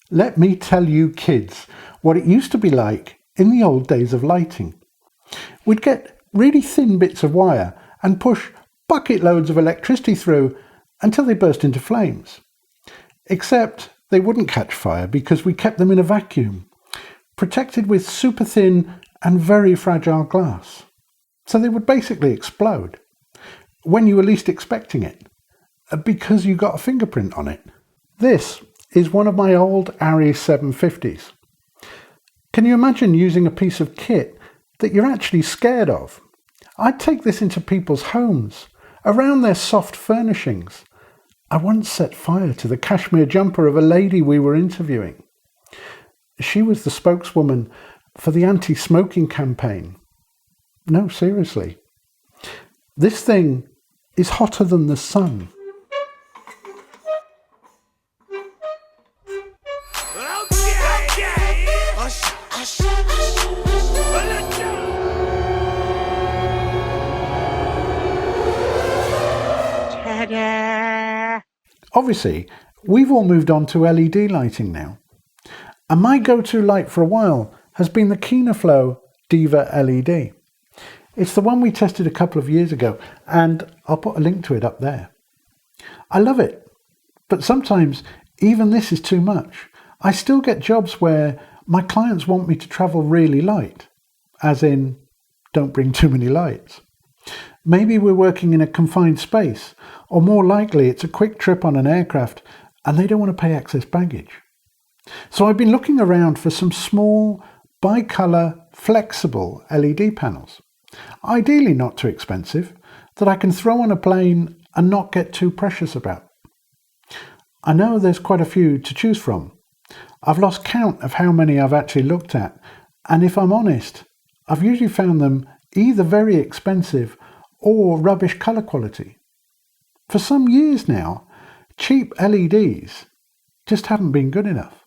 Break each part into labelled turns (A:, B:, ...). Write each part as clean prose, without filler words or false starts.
A: Let me tell you kids what it used to be like in the old days of lighting. We'd get really thin bits of wire and push bucket loads of electricity through until they burst into flames. Except they wouldn't catch fire because we kept them in a vacuum, protected with super thin and very fragile glass. So they would basically explode when you were least expecting it, because you got a fingerprint on it. This is one of my old Arri 750s. Can you imagine using a piece of kit that you're actually scared of? I'd take this into people's homes, around their soft furnishings. I once set fire to the cashmere jumper of a lady we were interviewing. She was the spokeswoman for the anti-smoking campaign. No, seriously. This thing is hotter than the sun. Obviously, we've all moved on to LED lighting now. And my go-to light for a while has been the KinoFlo Diva LED. It's the one we tested a couple of years ago, and I'll put a link to it up there. I love it, but sometimes even this is too much. I still get jobs where my clients want me to travel really light, as in, don't bring too many lights. Maybe we're working in a confined space, or more likely it's a quick trip on an aircraft and they don't want to pay excess baggage. So I've been looking around for some small, bi-colour, flexible LED panels. Ideally not too expensive, that I can throw on a plane and not get too precious about. I know there's quite a few to choose from. I've lost count of how many I've actually looked at, and if I'm honest, I've usually found them either very expensive or rubbish colour quality. For some years now, cheap LEDs just haven't been good enough.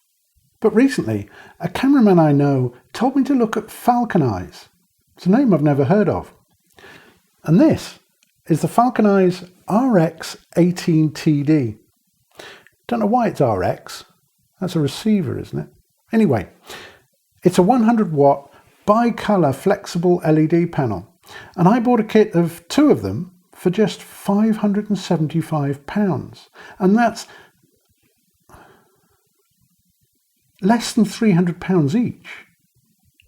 A: But recently, a cameraman I know told me to look at FalconEyes. It's a name I've never heard of. And this is the FalconEyes RX-18TD. Don't know why it's RX. That's a receiver, isn't it? Anyway, it's a 100 watt bi-colour flexible LED panel. And I bought a kit of 2 of them for just £575. And that's less than £300 each.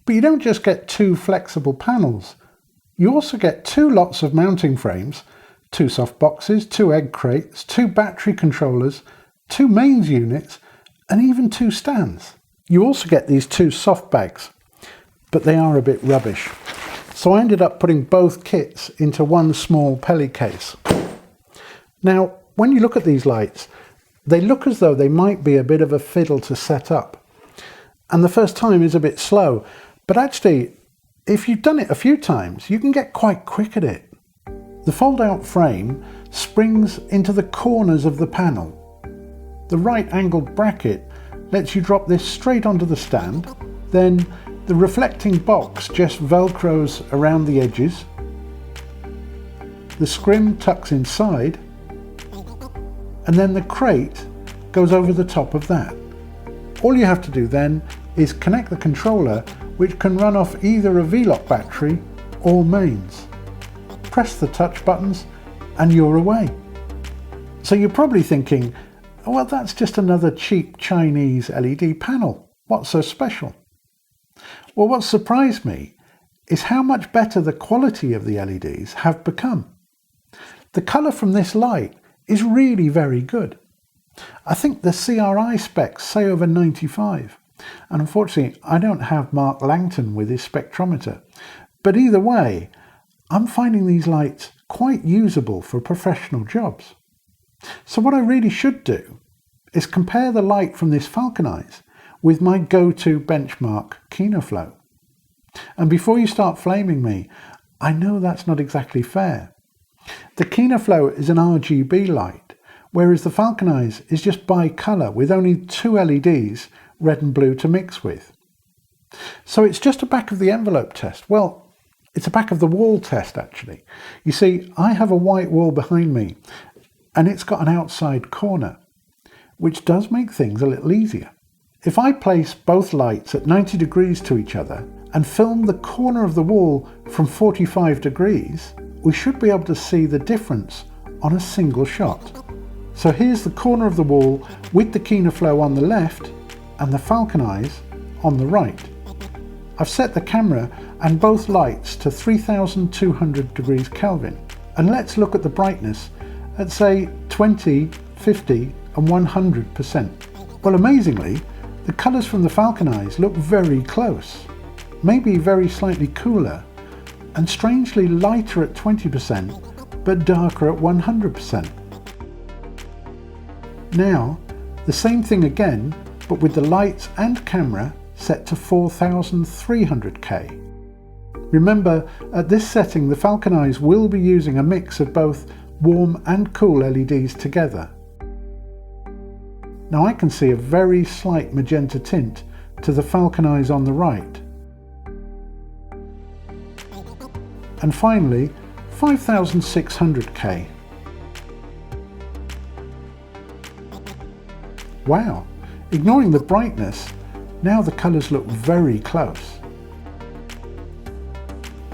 A: But you don't just get 2 flexible panels. You also get 2 lots of mounting frames, 2 soft boxes, 2 egg crates, 2 battery controllers, 2 mains units, and even 2 stands. You also get these 2 soft bags, but they are a bit rubbish. So I ended up putting both kits into one small Pelly case. Now, when you look at these lights, they look as though they might be a bit of a fiddle to set up. And the first time is a bit slow, but actually, if you've done it a few times, you can get quite quick at it. The fold-out frame springs into the corners of the panel. The right-angled bracket lets you drop this straight onto the stand, then the reflecting box just velcros around the edges. The scrim tucks inside, and then the crate goes over the top of that. All you have to do then is connect the controller, which can run off either a V-lock battery or mains. Press the touch buttons and you're away. So you're probably thinking, oh, well, that's just another cheap Chinese LED panel. What's so special? Well, what surprised me is how much better the quality of the LEDs have become. The colour from this light is really very good. I think the CRI specs say over 95, and unfortunately I don't have Mark Langton with his spectrometer, but either way I'm finding these lights quite usable for professional jobs. So what I really should do is compare the light from this FalconEyes with my go-to benchmark KinoFlo. And before you start flaming me, I know that's not exactly fair. The KinoFlo is an RGB light, whereas the FalconEyes is just bi-colour with only 2 LEDs, red and blue, to mix with. So it's just a back of the envelope test. Well, it's a back of the wall test actually. You see, I have a white wall behind me and it's got an outside corner, which does make things a little easier. If I place both lights at 90 degrees to each other and film the corner of the wall from 45 degrees, we should be able to see the difference on a single shot. So here's the corner of the wall with the KinoFlo on the left and the FalconEyes on the right. I've set the camera and both lights to 3200 degrees Kelvin, and let's look at the brightness at say 20, 50 and 100%. Well, amazingly, the colours from the FalconEyes look very close, maybe very slightly cooler, and strangely lighter at 20% but darker at 100%. Now, the same thing again, but with the lights and camera set to 4300K. Remember, at this setting the FalconEyes will be using a mix of both warm and cool LEDs together. Now I can see a very slight magenta tint to the FalconEyes on the right. And finally, 5600K. Wow, ignoring the brightness, now the colours look very close.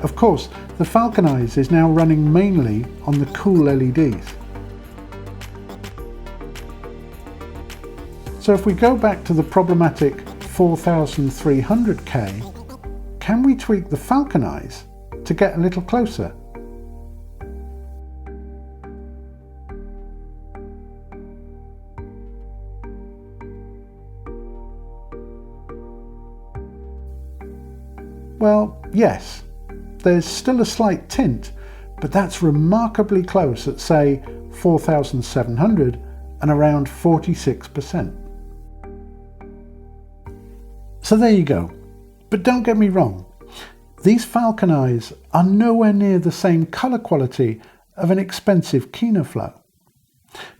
A: Of course, the FalconEyes is now running mainly on the cool LEDs. So if we go back to the problematic 4300K, can we tweak the FalconEyes to get a little closer? Well, yes, there's still a slight tint, but that's remarkably close at say 4700 and around 46%. So there you go. But don't get me wrong, these FalconEyes are nowhere near the same colour quality of an expensive KinoFlo.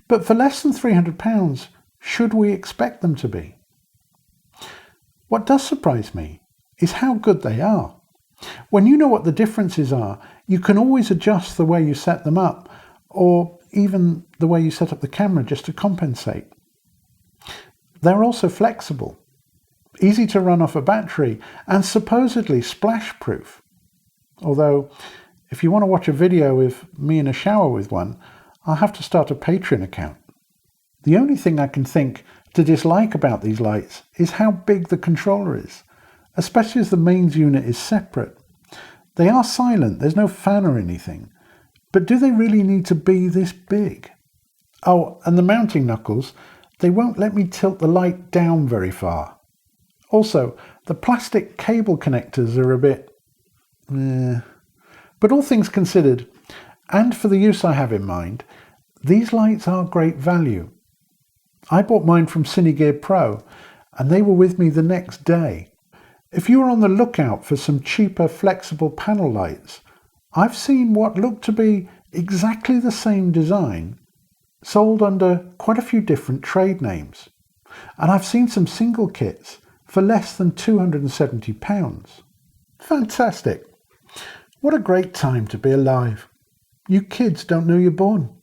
A: But for less than £300, should we expect them to be? What does surprise me is how good they are. When you know what the differences are, you can always adjust the way you set them up, or even the way you set up the camera just to compensate. They're also flexible, easy to run off a battery, and supposedly splash-proof. Although, if you want to watch a video with me in a shower with one, I'll have to start a Patreon account. The only thing I can think to dislike about these lights is how big the controller is, especially as the mains unit is separate. They are silent, there's no fan or anything, but do they really need to be this big? Oh, and the mounting knuckles, they won't let me tilt the light down very far. Also, the plastic cable connectors are a bit But all things considered, and for the use I have in mind, these lights are great value. I bought mine from CineGearPro, and they were with me the next day. If you are on the lookout for some cheaper flexible panel lights, I've seen what look to be exactly the same design sold under quite a few different trade names, and I've seen some single kits for less than £270. Fantastic! What a great time to be alive. You kids don't know you're born.